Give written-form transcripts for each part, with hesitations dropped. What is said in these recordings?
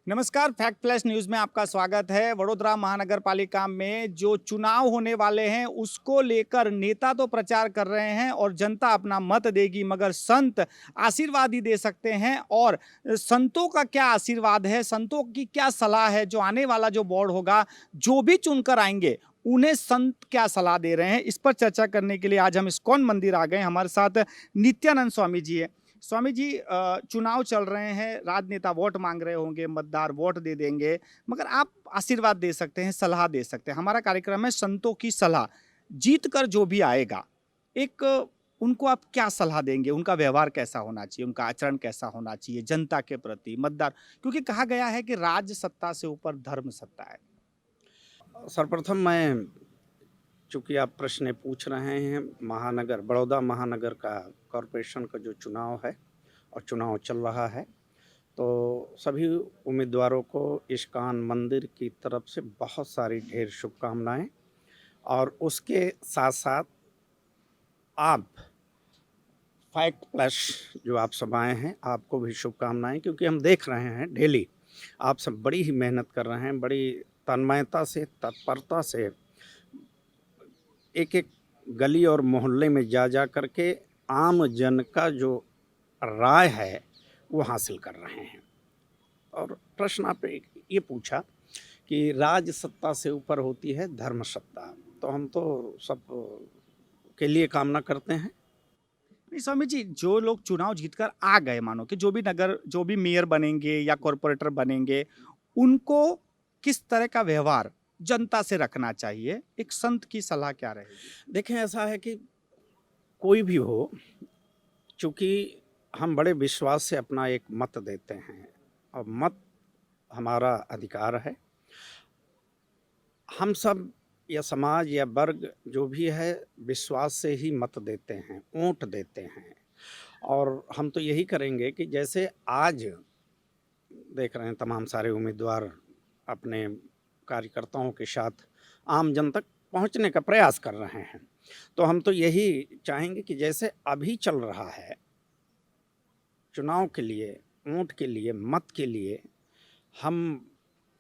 नमस्कार, fact flash news में आपका स्वागत है। वडोदरा महानगर पालिका में जो चुनाव होने वाले हैं, उसको लेकर नेता तो प्रचार कर रहे हैं और जनता अपना मत देगी, मगर संत आशीर्वाद ही दे सकते हैं। और संतों का क्या आशीर्वाद है, संतों की क्या सलाह है, जो आने वाला जो बोर्ड होगा, जो भी चुनकर आएंगे, उन्हें संत क्या सलाह दे रहे हैं, इस पर चर्चा करने के लिए आज हम इस्कॉन मंदिर आ गए। हमारे साथ नित्यानंद स्वामी जी है। स्वामी जी, चुनाव चल रहे हैं, राजनेता वोट मांग रहे होंगे, मतदार वोट दे देंगे, मगर आप आशीर्वाद दे सकते हैं, सलाह दे सकते हैं। हमारा कार्यक्रम है संतों की सलाह। जीत कर जो भी आएगा, एक उनको आप क्या सलाह देंगे? उनका व्यवहार कैसा होना चाहिए, उनका आचरण कैसा होना चाहिए जनता के प्रति, मतदार, क्योंकि कहा गया है कि राज सत्ता से ऊपर धर्म सत्ता है। सर्वप्रथम मैं, चूँकि आप प्रश्न पूछ रहे हैं, महानगर बड़ौदा महानगर का कॉरपोरेशन का जो चुनाव है और चुनाव चल रहा है, तो सभी उम्मीदवारों को इस्कॉन मंदिर की तरफ से बहुत सारी ढेर शुभकामनाएँ। और उसके साथ-साथ आप फैक्ट प्लस जो आप सब आए हैं, आपको भी शुभकामनाएँ, क्योंकि हम देख रहे हैं डेली आप सब बड़ी ही मेहनत कर रहे हैं, बड़ी तन्मयता से, तत्परता से एक-एक गली और मोहल्ले में जा कर के आम जन का जो राय है, वो हासिल कर रहे हैं। और प्रश्न आपने ये पूछा कि राज सत्ता से ऊपर होती है धर्म सत्ता, तो हम तो सब के लिए कामना करते हैं। नहीं स्वामी जी, जो लोग चुनाव जीतकर आ गए, मानो कि जो भी नगर, जो भी मेयर बनेंगे या कॉरपोरेटर बनेंगे, उनको किस तरह का व्यवहार जनता से रखना चाहिए? एक संत की सलाह क्या रहेगी? देखें, ऐसा है कि कोई भी हो, चूँकि हम बड़े विश्वास से अपना एक मत देते हैं और मत हमारा अधिकार है। हम सब या समाज या वर्ग जो भी है, विश्वास से ही मत देते हैं, वोट देते हैं। और हम तो यही करेंगे कि जैसे आज देख रहे हैं तमाम सारे उम्मीदवार अपने कार्यकर्ताओं के साथ आम जन तक पहुंचने का प्रयास कर रहे हैं, तो हम तो यही चाहेंगे कि जैसे अभी चल रहा है चुनाव के लिए, वोट के लिए, मत के लिए, हम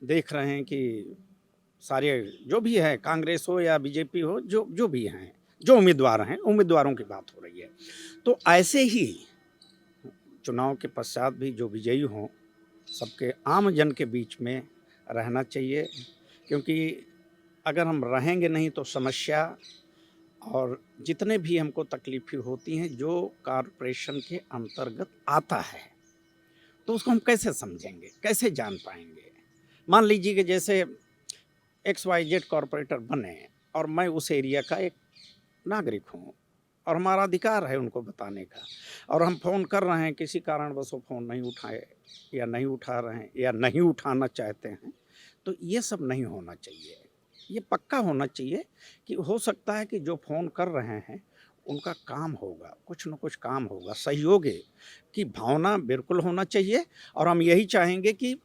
देख रहे हैं कि सारे जो भी है, कांग्रेस हो या बीजेपी हो, जो जो भी हैं, जो उम्मीदवार हैं, उम्मीदवारों की बात हो रही है। तो ऐसे ही चुनाव के पश्चात भी जो विजयी हों, सबके आम जन के बीच में रहना चाहिए, क्योंकि अगर हम रहेंगे नहीं तो समस्या और जितने भी हमको तकलीफ़ें होती हैं, जो कॉर्पोरेशन के अंतर्गत आता है, तो उसको हम कैसे समझेंगे, कैसे जान पाएँगे? मान लीजिए कि जैसे XYZ कॉर्पोरेटर बने और मैं उस एरिया का एक नागरिक हूँ और हमारा अधिकार है उनको बताने का, और हम फ़ोन कर रहे हैं, किसी कारणवश वो फ़ोन नहीं उठाए या नहीं उठा रहे हैं या नहीं उठाना चाहते हैं, तो ये सब नहीं होना चाहिए। ये पक्का होना चाहिए कि हो सकता है कि जो फ़ोन कर रहे हैं, उनका काम होगा, कुछ न कुछ काम होगा, सहयोग की भावना बिल्कुल होना चाहिए। और हम यही चाहेंगे कि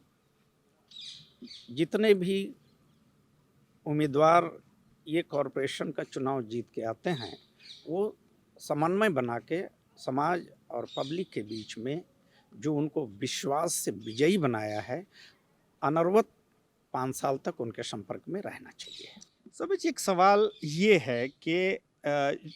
जितने भी उम्मीदवार ये कॉरपोरेशन का चुनाव जीत के आते हैं, वो समन्वय बना के समाज और पब्लिक के बीच में जो उनको विश्वास से विजयी बनाया है, अनवरत 5 साल तक उनके संपर्क में रहना चाहिए। स्वामी जी, एक सवाल ये है कि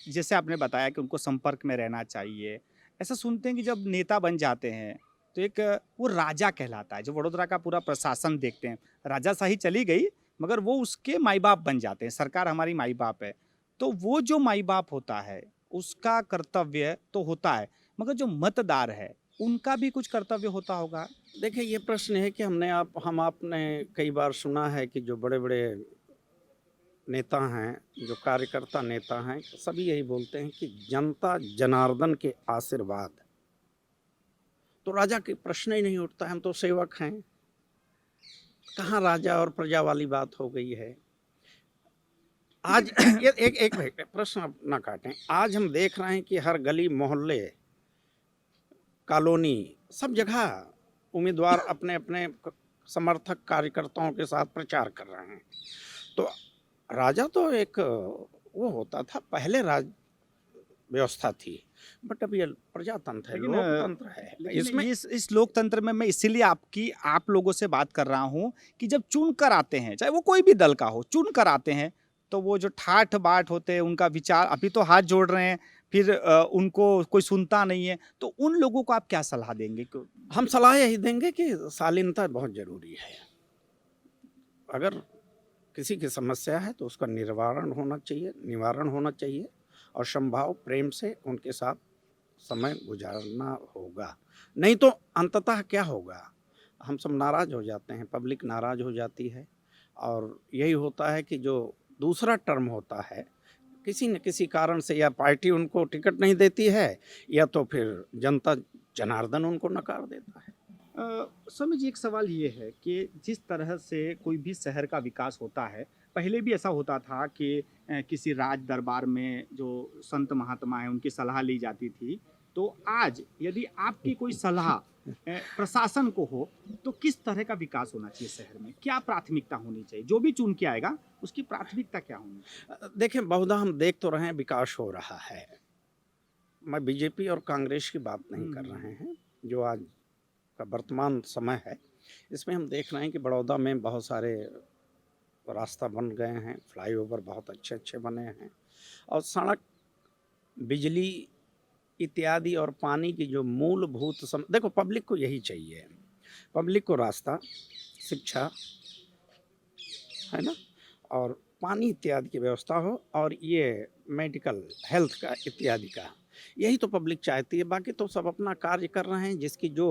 जैसे आपने बताया कि उनको संपर्क में रहना चाहिए। ऐसा सुनते हैं कि जब नेता बन जाते हैं, तो एक वो राजा कहलाता है, जो वडोदरा का पूरा प्रशासन देखते हैं। राजाशाही चली गई, मगर वो उसके माई-बाप बन जाते हैं, सरकार हमारी माई-बाप है। तो वो जो माई-बाप होता है, उसका कर्तव्य तो होता है, मगर जो मतदार है, उनका भी कुछ कर्तव्य होता होगा? देखिए, ये प्रश्न है कि हम आपने कई बार सुना है कि जो बड़े-बड़े नेता हैं, जो कार्यकर्ता नेता हैं, सभी यही बोलते हैं कि जनता जनार्दन के आशीर्वाद, तो राजा के प्रश्न ही नहीं उठता है, हम तो सेवक हैं। कहाँ राजा और प्रजा वाली बात हो गई है। आज ये एक मिनट, प्रश्न आप ना काटें। आज हम देख रहे हैं कि हर गली मोहल्ले, कॉलोनी, सब जगह उम्मीदवार अपने-अपने समर्थक कार्यकर्ताओं के साथ प्रचार कर रहे हैं। तो राजा तो एक वो होता था, पहले व्यवस्था थी, बट अब ये प्रजातंत्र है, लेकिन लोकतंत्र है। लेकिन इसमें इस लोकतंत्र में मैं इसीलिए आप लोगों से बात कर रहा हूँ कि जब चुन कर आते हैं, चाहे वो कोई भी दल का हो, चुन कर आते हैं, तो वो जो ठाठ बाट होते हैं, उनका विचार अभी तो हाथ जोड़ रहे हैं, फिर उनको कोई सुनता नहीं है, तो उन लोगों को आप क्या सलाह देंगे? हम सलाह यही देंगे कि शालीनता बहुत जरूरी है। अगर किसी की समस्या है तो उसका निवारण होना चाहिए और समभाव प्रेम से उनके साथ समय गुजारना होगा। नहीं तो अंततः क्या होगा, हम सब नाराज हो जाते हैं, पब्लिक नाराज हो जाती है और यही होता है कि जो दूसरा टर्म होता है, किसी न किसी कारण से या पार्टी उनको टिकट नहीं देती है या तो फिर जनता जनार्दन उनको नकार देता है। स्वामी जी, एक सवाल ये है कि जिस तरह से कोई भी शहर का विकास होता है, पहले भी ऐसा होता था कि किसी राज दरबार में जो संत महात्मा हैं उनकी सलाह ली जाती थी। तो आज यदि आपकी कोई सलाह प्रशासन को हो, तो किस तरह का विकास होना चाहिए शहर में? क्या प्राथमिकता होनी चाहिए? जो भी चुन के आएगा उसकी प्राथमिकता क्या होनी चाहिए? देखिए, बहुधा हम देख तो रहे हैं विकास हो रहा है। मैं बीजेपी और कांग्रेस की बात नहीं कर रहे हैं। जो आज का वर्तमान समय है, इसमें हम देख रहे हैं कि बड़ौदा में बहुत सारे रास्ता बन गए हैं, फ्लाईओवर बहुत अच्छे बने हैं और सड़क, बिजली इत्यादि और पानी की जो मूलभूत देखो, पब्लिक को यही चाहिए, पब्लिक को रास्ता, शिक्षा, है ना, और पानी इत्यादि की व्यवस्था हो और ये मेडिकल हेल्थ का इत्यादि का, यही तो पब्लिक चाहती है। बाकी तो सब अपना कार्य कर रहे हैं, जिसकी जो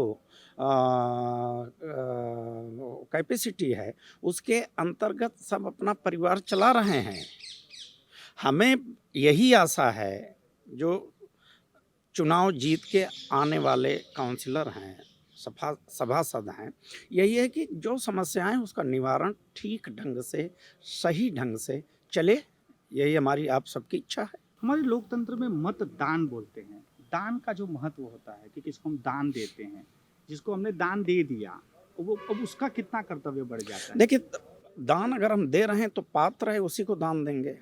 कैपेसिटी है उसके अंतर्गत सब अपना परिवार चला रहे हैं। हमें यही आशा है, जो चुनाव जीत के आने वाले काउंसिलर हैं, सभासद हैं, यही है कि जो समस्याएं उसका निवारण ठीक ढंग से, सही ढंग से चले, यही हमारी आप सबकी इच्छा है। हमारे लोकतंत्र में मतदान बोलते हैं। दान का जो महत्व होता है कि किसको हम दान देते हैं, जिसको हमने दान दे दिया, वो अब उसका कितना कर्तव्य बढ़ जाता है? देखिए, दान अगर हम दे रहे हैं तो पात्र है उसी को दान देंगे।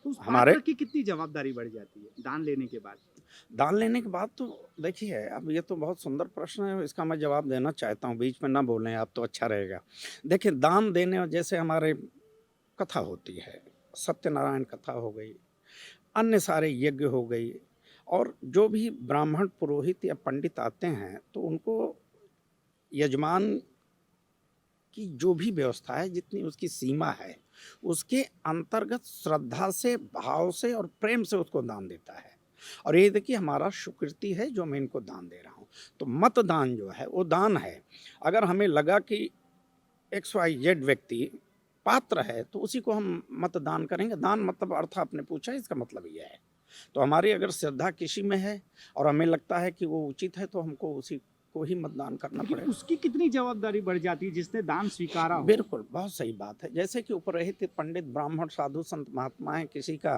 तो उस हमारे पात्र की कितनी जवाबदारी बढ़ जाती है दान लेने के बाद? दान लेने के बाद तो देखिए, अब ये तो बहुत सुंदर प्रश्न है, इसका मैं जवाब देना चाहता हूँ, बीच में ना बोलें आप तो अच्छा रहेगा। देखिए, दान देने और जैसे हमारे कथा होती है, सत्यनारायण कथा हो गई, अन्य सारे यज्ञ हो गई, और जो भी ब्राह्मण पुरोहित या पंडित आते हैं तो उनको यजमान की जो भी व्यवस्था है, जितनी उसकी सीमा है, उसके अंतर्गत श्रद्धा से, भाव से और प्रेम से उसको दान देता है। और ये देखिए, हमारा सुकृति है जो मैं इनको दान दे रहा हूँ। तो मतदान जो है वो दान है। अगर हमें लगा कि XYZ व्यक्ति पात्र है तो उसी को हम मतदान करेंगे। दान मतलब अर्थ आपने पूछा, इसका मतलब ये है। तो हमारी अगर श्रद्धा किसी में है और हमें लगता है कि वो उचित है तो हमको उसी को ही मतदान करना पड़ेगा। उसकी कितनी जवाबदारी बढ़ जाती है जिसने दान स्वीकारा हो? बिल्कुल, बहुत सही बात है। जैसे कि उपरहित पंडित, ब्राह्मण, साधु, संत, महात्माएं किसी का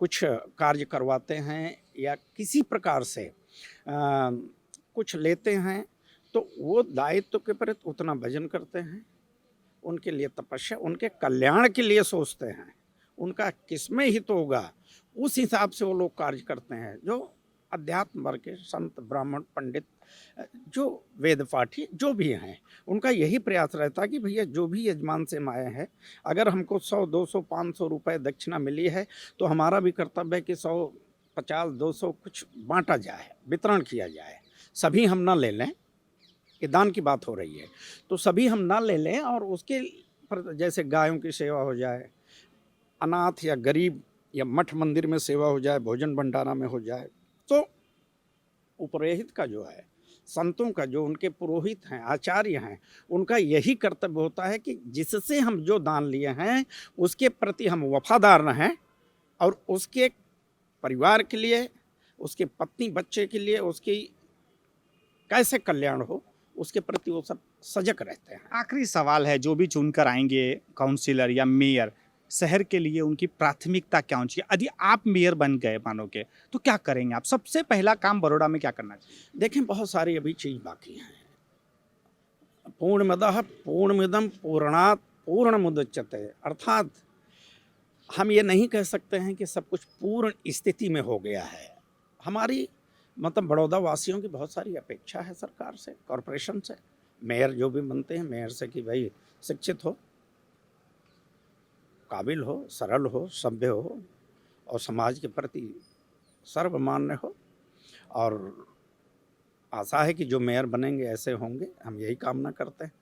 कुछ कार्य करवाते हैं या किसी प्रकार से कुछ लेते हैं, तो वो दायित्व के प्रति उतना भजन करते हैं, उनके लिए तपस्या, उनके कल्याण के लिए सोचते हैं, उनका किसमें हित होगा उस हिसाब से वो लोग कार्य करते हैं। जो अध्यात्म वर्ग के संत, ब्राह्मण, पंडित, जो वेद पाठी जो भी हैं, उनका यही प्रयास रहता है कि भैया जो भी यजमान से हम आए हैं, अगर हमको 100, 200, 500 रुपये दक्षिणा मिली है तो हमारा भी कर्तव्य है कि 100, 50, 200 कुछ बांटा जाए, वितरण किया जाए। सभी हम ना ले लें, ये दान की बात हो रही है, तो सभी हम ना ले लें और उसके जैसे गायों की सेवा हो जाए, अनाथ या गरीब या मठ मंदिर में सेवा हो जाए, भोजन भंडारा में हो जाए। तो उपरहित का जो है, संतों का जो उनके पुरोहित हैं, आचार्य हैं, उनका यही कर्तव्य होता है कि जिससे हम जो दान लिए हैं उसके प्रति हम वफादार रहें और उसके परिवार के लिए, उसके पत्नी बच्चे के लिए, उसकी कैसे कल्याण हो उसके प्रति वो सब सजग रहते हैं। आखिरी सवाल है, जो भी चुनकर आएंगे काउंसिलर या मेयर, शहर के लिए उनकी प्राथमिकता क्या होनी चाहिए? यदि आप मेयर बन गए मानो के, तो क्या करेंगे आप? सबसे पहला काम बड़ौदा में क्या करना चाहिए? देखें, बहुत सारी अभी चीज़ बाकी हैं। पूर्णमदः पूर्णमिदं पूर्णात् पूर्णमुदच्यते, अर्थात हम ये नहीं कह सकते हैं कि सब कुछ पूर्ण स्थिति में हो गया है। हमारी मतलब बड़ौदा वासियों की बहुत सारी अपेक्षा है सरकार से, कॉरपोरेशन से, मेयर जो भी बनते हैं मेयर से कि भाई शिक्षित हो, काबिल हो, सरल हो, सभ्य हो और समाज के प्रति सर्वमान्य हो। और आशा है कि जो मेयर बनेंगे ऐसे होंगे, हम यही कामना करते हैं।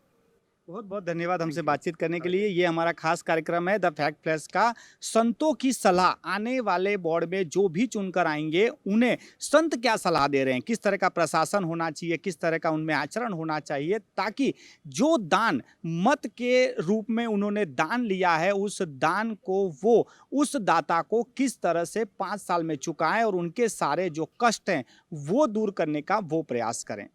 बहुत बहुत धन्यवाद हमसे थैंक यू। बातचीत करने के लिए। ये हमारा खास कार्यक्रम है द फैक्ट प्लस का। संतों की सलाह, आने वाले बोर्ड में जो भी चुनकर आएंगे उन्हें संत क्या सलाह दे रहे हैं, किस तरह का प्रशासन होना चाहिए, किस तरह का उनमें आचरण होना चाहिए, ताकि जो दान मत के रूप में उन्होंने दान लिया है उस दान को वो उस दाता को किस तरह से 5 साल में चुकाएं और उनके सारे जो कष्ट हैं वो दूर करने का वो प्रयास करें।